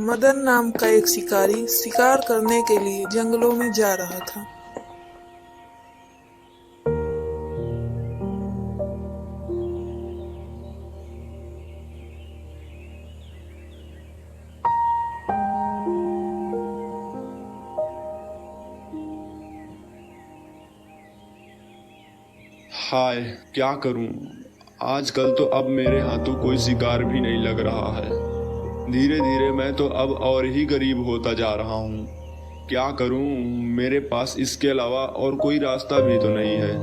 मदन नाम का एक शिकारी शिकार करने के लिए जंगलों में जा रहा था। हाय, क्या करूं। आजकल तो अब मेरे हाथों कोई शिकार भी नहीं लग रहा है। धीरे धीरे मैं तो अब और ही गरीब होता जा रहा हूं। क्या करूं, मेरे पास इसके अलावा और कोई रास्ता भी तो नहीं है।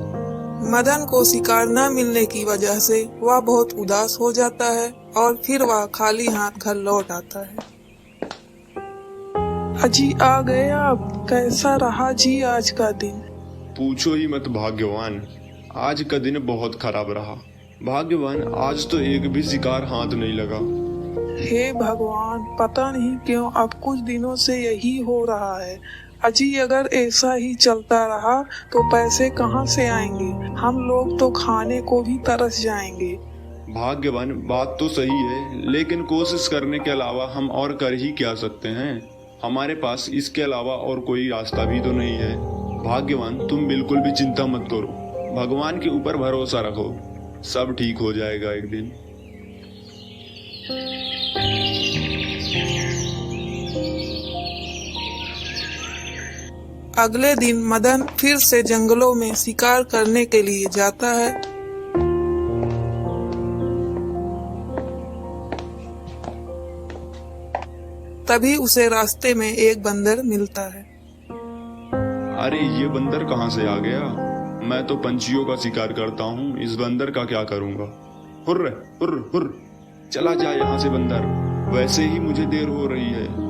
मदन को शिकार न मिलने की वजह से वह बहुत उदास हो जाता है और फिर वह खाली हाथ घर लौट आता है। अजी आ गए आप, कैसा रहा जी आज का दिन? पूछो ही मत भाग्यवान, आज का दिन बहुत खराब रहा। भाग्यवान, आज तो एक भी शिकार हाथ नहीं लगा। हे भगवान, पता नहीं क्यों अब कुछ दिनों से यही हो रहा है। अजी अगर ऐसा ही चलता रहा तो पैसे कहाँ से आएंगे? हम लोग तो खाने को भी तरस जाएंगे। भाग्यवान, बात तो सही है, लेकिन कोशिश करने के अलावा हम और कर ही क्या सकते हैं। हमारे पास इसके अलावा और कोई रास्ता भी तो नहीं है। भाग्यवान, तुम बिल्कुल भी चिंता मत करो, भगवान के ऊपर भरोसा रखो, सब ठीक हो जाएगा एक दिन। अगले दिन मदन फिर से जंगलों में शिकार करने के लिए जाता है। तभी उसे रास्ते में एक बंदर मिलता है। अरे, ये बंदर कहाँ से आ गया? मैं तो पंछियों का शिकार करता हूँ, इस बंदर का क्या करूँगा। हुर्र हुर्र हुर्र, चला जा यहाँ से बंदर, वैसे ही मुझे देर हो रही है।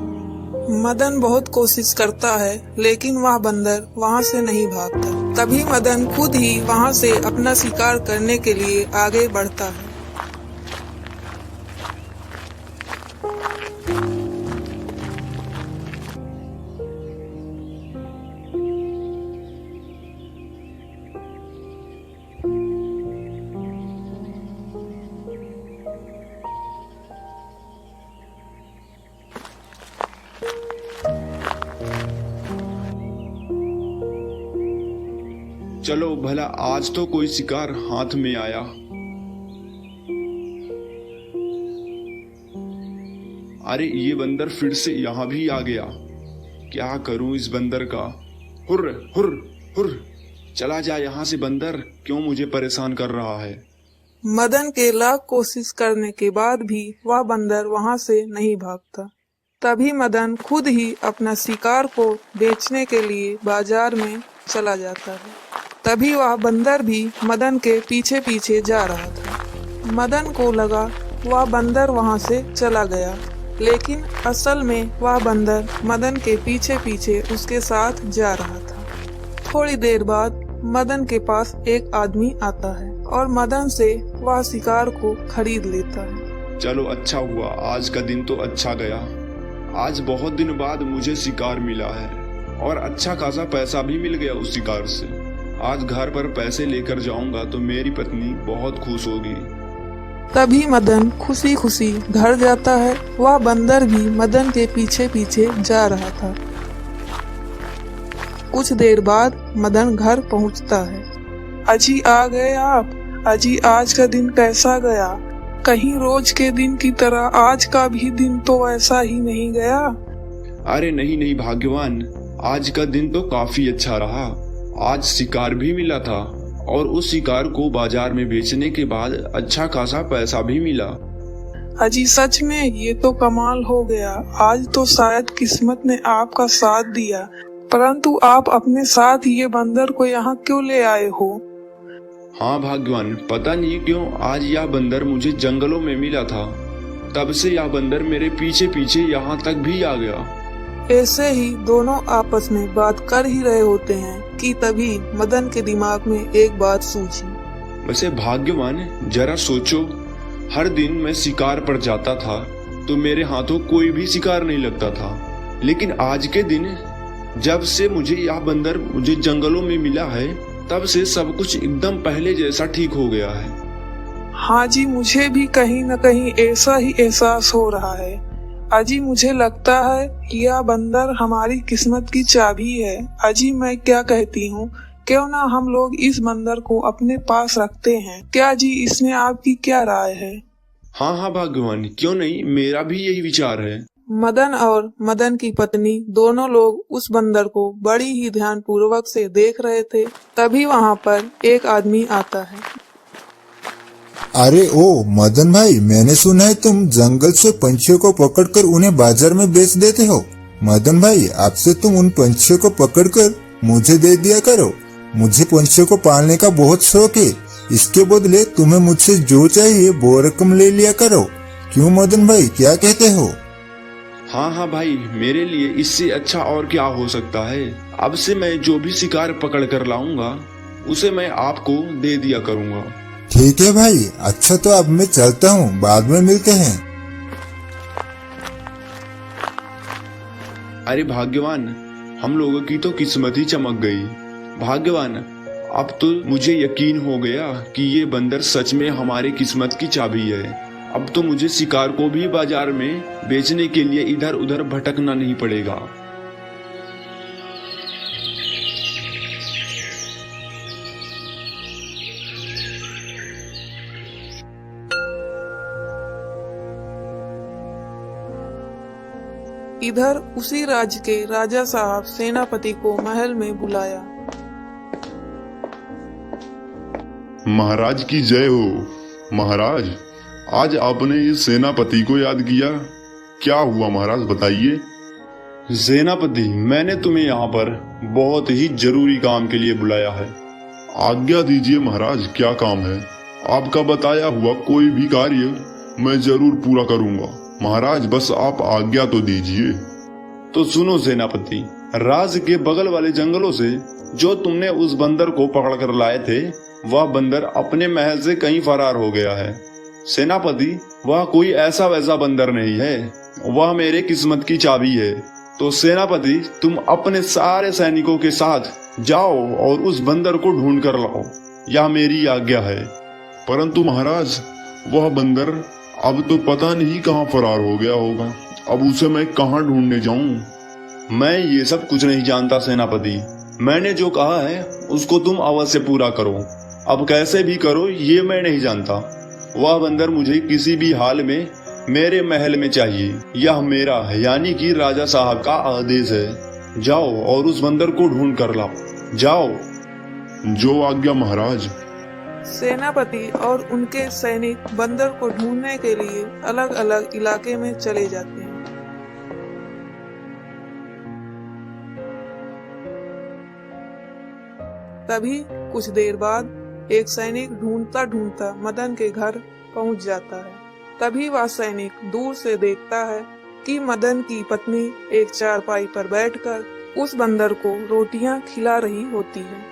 मदन बहुत कोशिश करता है लेकिन वह बंदर वहाँ से नहीं भागता। तभी मदन खुद ही वहाँ से अपना शिकार करने के लिए आगे बढ़ता है। चलो भला आज तो कोई शिकार हाथ में आया। अरे, ये बंदर फिर से यहाँ भी आ गया। क्या करूं इस बंदर का। हुर्र हुर्र हुर्र, चला जा यहाँ से बंदर, क्यों मुझे परेशान कर रहा है। मदन के लाख कोशिश करने के बाद भी वह बंदर वहाँ से नहीं भागता। तभी मदन खुद ही अपना शिकार को बेचने के लिए बाजार में चला जाता है। तभी वह बंदर भी मदन के पीछे पीछे जा रहा था। मदन को लगा वह बंदर वहाँ से चला गया, लेकिन असल में वह बंदर मदन के पीछे पीछे उसके साथ जा रहा था। थोड़ी देर बाद मदन के पास एक आदमी आता है और मदन से वह शिकार को खरीद लेता है। चलो अच्छा हुआ, आज का दिन तो अच्छा गया। आज बहुत दिन बाद मुझे शिकार मिला है और अच्छा खासा पैसा भी मिल गया उस शिकार से। आज घर पर पैसे लेकर जाऊंगा तो मेरी पत्नी बहुत खुश होगी। तभी मदन खुशी खुशी घर जाता है। वह बंदर भी मदन के पीछे पीछे जा रहा था। कुछ देर बाद मदन घर पहुंचता है। अजी आ गए आप? अजी आज का दिन कैसा गया? कहीं रोज के दिन की तरह आज का भी दिन तो ऐसा ही नहीं गया? अरे नहीं नहीं भाग्यवान, आज का दिन तो काफी अच्छा रहा। आज शिकार भी मिला था और उस शिकार को बाजार में बेचने के बाद अच्छा खासा पैसा भी मिला। अजी सच में, ये तो कमाल हो गया। आज तो शायद किस्मत ने आपका साथ दिया। परंतु आप अपने साथ ये बंदर को यहाँ क्यों ले आए हो? हाँ भाग्यवान, पता नहीं क्यों आज यह बंदर मुझे जंगलों में मिला था। तब से यह बंदर मेरे पीछे पीछे यहाँ तक भी आ गया। ऐसे ही दोनों आपस में बात कर ही रहे होते हैं कि तभी मदन के दिमाग में एक बात सूझी। वैसे भाग्यवान, जरा सोचो, हर दिन मैं शिकार पर जाता था तो मेरे हाथों कोई भी शिकार नहीं लगता था, लेकिन आज के दिन जब से मुझे यह बंदर मुझे जंगलों में मिला है, तब से सब कुछ एकदम पहले जैसा ठीक हो गया है। हाँ जी, मुझे भी कहीं न कहीं ऐसा ही एहसास हो रहा है। अजी मुझे लगता है कि यह बंदर हमारी किस्मत की चाबी है। अजी मैं क्या कहती हूँ, क्यों ना हम लोग इस बंदर को अपने पास रखते हैं। क्या जी, इसमें आपकी क्या राय है? हाँ हाँ भाग्यवान, क्यों नहीं, मेरा भी यही विचार है। मदन और मदन की पत्नी दोनों लोग उस बंदर को बड़ी ही ध्यानपूर्वक से देख रहे थे। तभी वहाँ पर एक आदमी आता है। अरे ओ मदन भाई, मैंने सुना है तुम जंगल से पंछियों को पकड़कर उन्हें बाजार में बेच देते हो। मदन भाई, आपसे तुम उन पंछियों को पकड़कर मुझे दे दिया करो। मुझे पंछियों को पालने का बहुत शौक है। इसके बदले तुम्हें मुझसे जो चाहिए वो रकम ले लिया करो। क्यों मदन भाई, क्या कहते हो? हाँ हाँ भाई, मेरे लिए इससे अच्छा और क्या हो सकता है। अब से मैं जो भी शिकार पकड़ कर लाऊंगा उसे मैं आपको दे दिया करूंगा। ठीक है भाई, अच्छा तो अब मैं चलता हूँ, बाद में मिलते हैं। अरे भाग्यवान, हम लोगों की तो किस्मत ही चमक गई। भाग्यवान, अब तो मुझे यकीन हो गया कि ये बंदर सच में हमारे किस्मत की चाबी है। अब तो मुझे शिकार को भी बाजार में बेचने के लिए इधर उधर भटकना नहीं पड़ेगा। इधर उसी राज्य के राजा साहब सेनापति को महल में बुलाया। महाराज की जय हो। महाराज, आज आपने इस सेनापति को याद किया, क्या हुआ महाराज बताइए। सेनापति, मैंने तुम्हें यहाँ पर बहुत ही जरूरी काम के लिए बुलाया है। आज्ञा दीजिए महाराज, क्या काम है। आपका बताया हुआ कोई भी कार्य मैं जरूर पूरा करूंगा। महाराज बस आप आज्ञा तो दीजिए। तो सुनो सेनापति, राज के बगल वाले जंगलों से जो तुमने उस बंदर को पकड़ कर लाए थे, वह बंदर अपने महल से कहीं फरार हो गया है। सेनापति, वह कोई ऐसा वैसा बंदर नहीं है, वह मेरे किस्मत की चाबी है। तो सेनापति, तुम अपने सारे सैनिकों के साथ जाओ और उस बंदर को ढूंढ कर लाओ, यह मेरी आज्ञा है। परंतु महाराज, वह बंदर अब तो पता नहीं कहाँ फरार हो गया होगा। अब उसे मैं कहाँ ढूंढने जाऊं? मैं ये सब कुछ नहीं जानता सेनापति। मैंने जो कहा है उसको तुम अवश्य पूरा करो। अब कैसे भी करो ये मैं नहीं जानता। वह बंदर मुझे किसी भी हाल में मेरे महल में चाहिए। यह मेरा यानी कि राजा साहब का आदेश है। जाओ और उस बंदर को ढूंढ कर लाओ। जाओ। जो आज्ञा महाराज। सेनापति और उनके सैनिक बंदर को ढूंढने के लिए अलग अलग इलाके में चले जाते हैं। तभी कुछ देर बाद एक सैनिक ढूंढता ढूंढता मदन के घर पहुंच जाता है। तभी वह सैनिक दूर से देखता है कि मदन की पत्नी एक चारपाई पर बैठकर उस बंदर को रोटियां खिला रही होती है।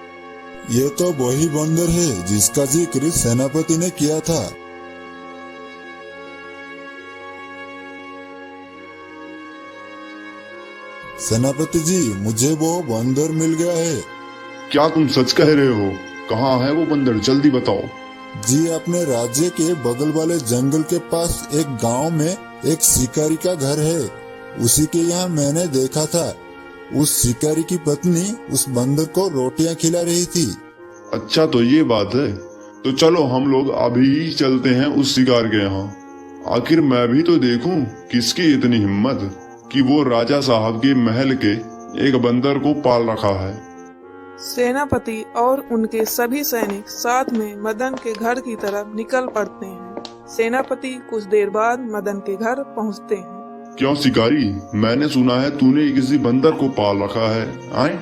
ये तो वही बंदर है जिसका जिक्र सेनापति ने किया था। सेनापति जी, मुझे वो बंदर मिल गया है। क्या तुम सच कह रहे हो? कहाँ है वो बंदर, जल्दी बताओ। जी, अपने राज्य के बगल वाले जंगल के पास एक गांव में एक शिकारी का घर है। उसी के यहाँ मैंने देखा था। उस शिकारी की पत्नी उस बंदर को रोटियां खिला रही थी। अच्छा, तो ये बात है। तो चलो हम लोग अभी ही चलते हैं उस शिकार के यहाँ। आखिर मैं भी तो देखूं किसकी इतनी हिम्मत कि वो राजा साहब के महल के एक बंदर को पाल रखा है। सेनापति और उनके सभी सैनिक साथ में मदन के घर की तरफ निकल पड़ते हैं। सेनापति कुछ देर बाद मदन के घर पहुंचते हैं। क्यों शिकारी, मैंने सुना है तूने किसी बंदर को पाल रखा है। आए?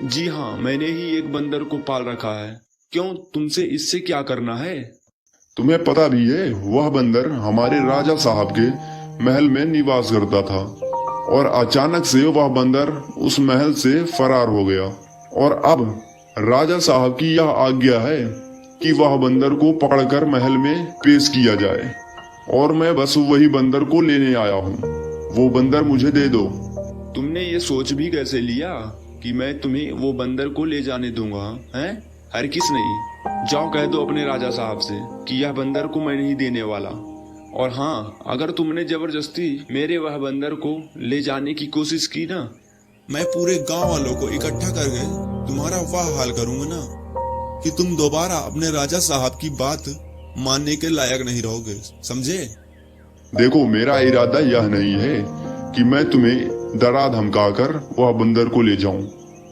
जी हाँ, मैंने ही एक बंदर को पाल रखा है। क्यों, तुमसे इससे क्या करना है? तुम्हें पता भी है, वह बंदर हमारे राजा साहब के महल में निवास करता था और अचानक से वह बंदर उस महल से फरार हो गया। और अब राजा साहब की यह आज्ञा है कि वह बंदर को पकड़कर महल में पेश किया जाए और मैं बस वही बंदर को लेने आया हूँ। वो बंदर मुझे दे दो। तुमने ये सोच भी कैसे लिया कि मैं तुम्हें वो बंदर को ले जाने दूंगा? हैं? हरगिज़ नहीं। जाओ कह दो अपने राजा साहब से कि यह बंदर को मैं नहीं देने वाला और हाँ, अगर तुमने जबरदस्ती मेरे वह बंदर को ले जाने की कोशिश की ना, मैं पूरे गांव वालों को इकट्ठा करके तुम्हारा वह हाल करूंगा ना कि तुम दोबारा अपने राजा साहब की बात मानने के लायक नहीं रहोगे, समझे? देखो, मेरा इरादा यह नहीं है कि मैं तुम्हें डरा धमका कर वह बंदर को ले जाऊं,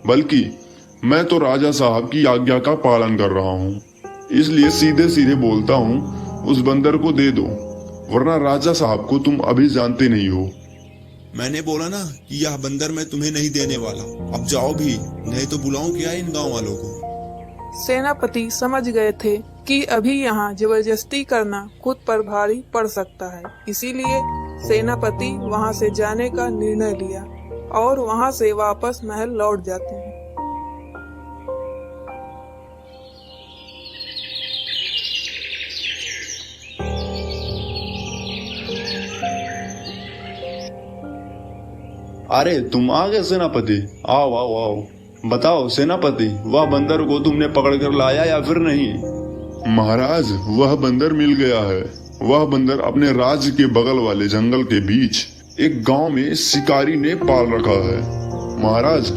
बल्कि मैं तो राजा साहब की आज्ञा का पालन कर रहा हूं। इसलिए सीधे सीधे बोलता हूं, उस बंदर को दे दो, वरना राजा साहब को तुम अभी जानते नहीं हो। मैंने बोला ना कि यह बंदर मैं तुम्हें नहीं देने वाला। अब जाओ भी, नहीं तो बुलाऊं क्या इन गांव वालों को? सेनापति समझ गए थे कि अभी यहाँ जबरदस्ती करना खुद पर भारी पड़ सकता है। इसीलिए सेनापति वहाँ से जाने का निर्णय लिया और वहाँ से वापस महल लौट जाते हैं। अरे तुम आ गए सेनापति, आओ आओ आओ। बताओ सेनापति, वह बंदर को तुमने पकड़ कर लाया या फिर नहीं? महाराज, वह बंदर मिल गया है। वह बंदर अपने राज्य के बगल वाले जंगल के बीच एक गांव में शिकारी ने पाल रखा है। महाराज,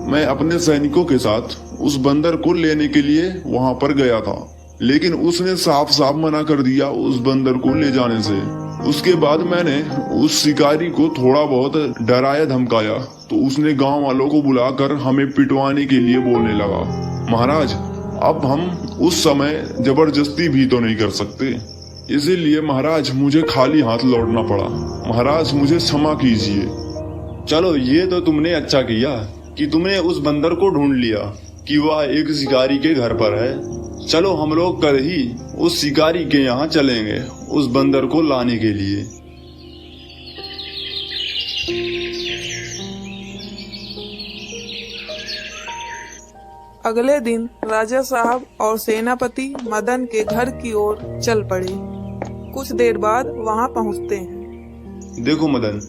मैं अपने सैनिकों के साथ उस बंदर को लेने के लिए वहां पर गया था, लेकिन उसने साफ साफ मना कर दिया उस बंदर को ले जाने से। उसके बाद मैंने उस शिकारी को थोड़ा बहुत डराया धमकाया तो उसने गांव वालों को बुलाकर हमें पिटवाने के लिए बोलने लगा। महाराज, अब हम उस समय जबरदस्ती भी तो नहीं कर सकते, इसीलिए महाराज मुझे खाली हाथ लौटना पड़ा। महाराज, मुझे क्षमा कीजिए। चलो, ये तो तुमने अच्छा किया कि तुमने उस बंदर को ढूंढ लिया कि वह एक शिकारी के घर पर है। चलो, हम लोग कल ही उस शिकारी के यहाँ चलेंगे उस बंदर को लाने के लिए। अगले दिन राजा साहब और सेनापति मदन के घर की ओर चल पड़े। कुछ देर बाद वहां पहुंचते हैं। देखो मदन,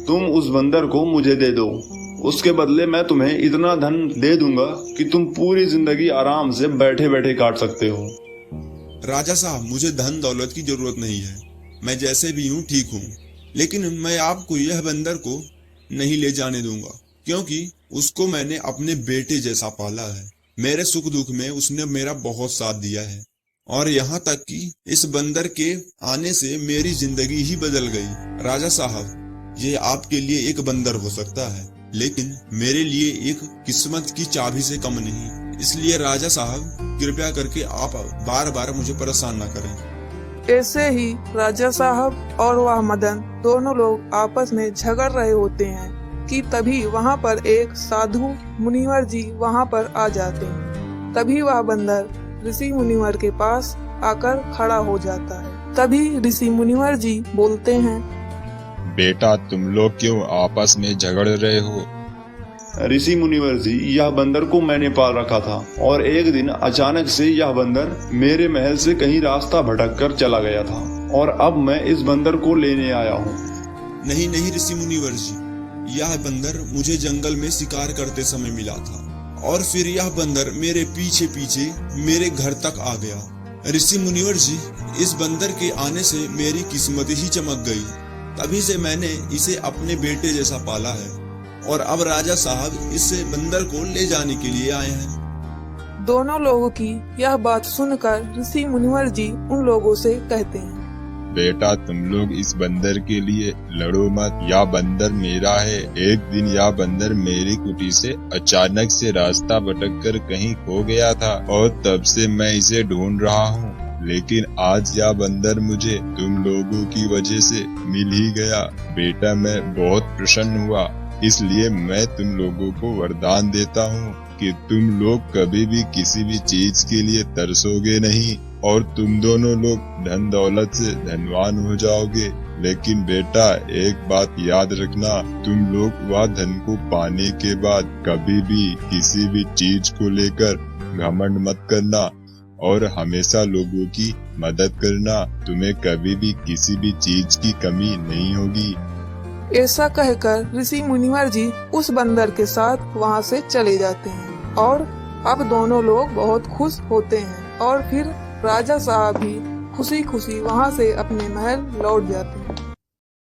तुम उस बंदर को मुझे दे दो, उसके बदले मैं तुम्हें इतना धन दे दूंगा कि तुम पूरी जिंदगी आराम से बैठे बैठे काट सकते हो। राजा साहब, मुझे धन दौलत की जरूरत नहीं है, मैं जैसे भी हूँ ठीक हूँ, लेकिन मैं आपको यह बंदर को नहीं ले जाने दूंगा, क्योंकि उसको मैंने अपने बेटे जैसा पाला है। मेरे सुख दुख में उसने मेरा बहुत साथ दिया है, और यहाँ तक कि इस बंदर के आने से मेरी जिंदगी ही बदल गई। राजा साहब, ये आपके लिए एक बंदर हो सकता है, लेकिन मेरे लिए एक किस्मत की चाबी से कम नहीं। इसलिए राजा साहब, कृपया करके आप बार बार मुझे परेशान न करें। ऐसे ही राजा साहब और वह मदन दोनों लोग आपस में झगड़ रहे होते हैं कि तभी वहाँ पर एक साधु मुनिवर जी वहाँ पर आ जाते हैं। तभी वह बंदर ऋषि मुनिवर के पास आकर खड़ा हो जाता है। तभी ऋषि मुनिवर जी बोलते हैं, बेटा, तुम लोग क्यों आपस में झगड़ रहे हो? ऋषि मुनिवर जी, यह बंदर को मैंने पाल रखा था और एक दिन अचानक से यह बंदर मेरे महल से कहीं रास्ता भटक कर चला गया था और अब मैं इस बंदर को लेने आया हूँ। नहीं नहीं ऋषि मुनिवर जी, यह बंदर मुझे जंगल में शिकार करते समय मिला था और फिर यह बंदर मेरे पीछे पीछे मेरे घर तक आ गया। ऋषि मुनिवर जी, इस बंदर के आने से मेरी किस्मत ही चमक गई। तभी से मैंने इसे अपने बेटे जैसा पाला है और अब राजा साहब इस बंदर को ले जाने के लिए आए हैं। दोनों लोगों की यह बात सुनकर ऋषि मुनिवर जी उन लोगों से कहते हैं, बेटा, तुम लोग इस बंदर के लिए लड़ो मत। यह बंदर मेरा है। एक दिन यह बंदर मेरी कुटी से अचानक से रास्ता भटक कर कहीं खो गया था और तब से मैं इसे ढूंढ रहा हूँ, लेकिन आज यह बंदर मुझे तुम लोगों की वजह से मिल ही गया। बेटा, मैं बहुत प्रसन्न हुआ, इसलिए मैं तुम लोगों को वरदान देता हूँ कि तुम लोग कभी भी किसी भी चीज के लिए तरसोगे नहीं और तुम दोनों लोग धन दौलत से धनवान हो जाओगे। लेकिन बेटा, एक बात याद रखना, तुम लोग वह धन को पाने के बाद कभी भी किसी भी चीज को लेकर घमंड मत करना और हमेशा लोगों की मदद करना। तुम्हें कभी भी किसी भी चीज की कमी नहीं होगी। ऐसा कहकर ऋषि मुनिवर जी उस बंदर के साथ वहाँ से चले जाते हैं और अब दोनों लोग बहुत खुश होते हैं और फिर राजा साहब भी खुशी खुशी वहां से अपने महल लौट जाते हैं।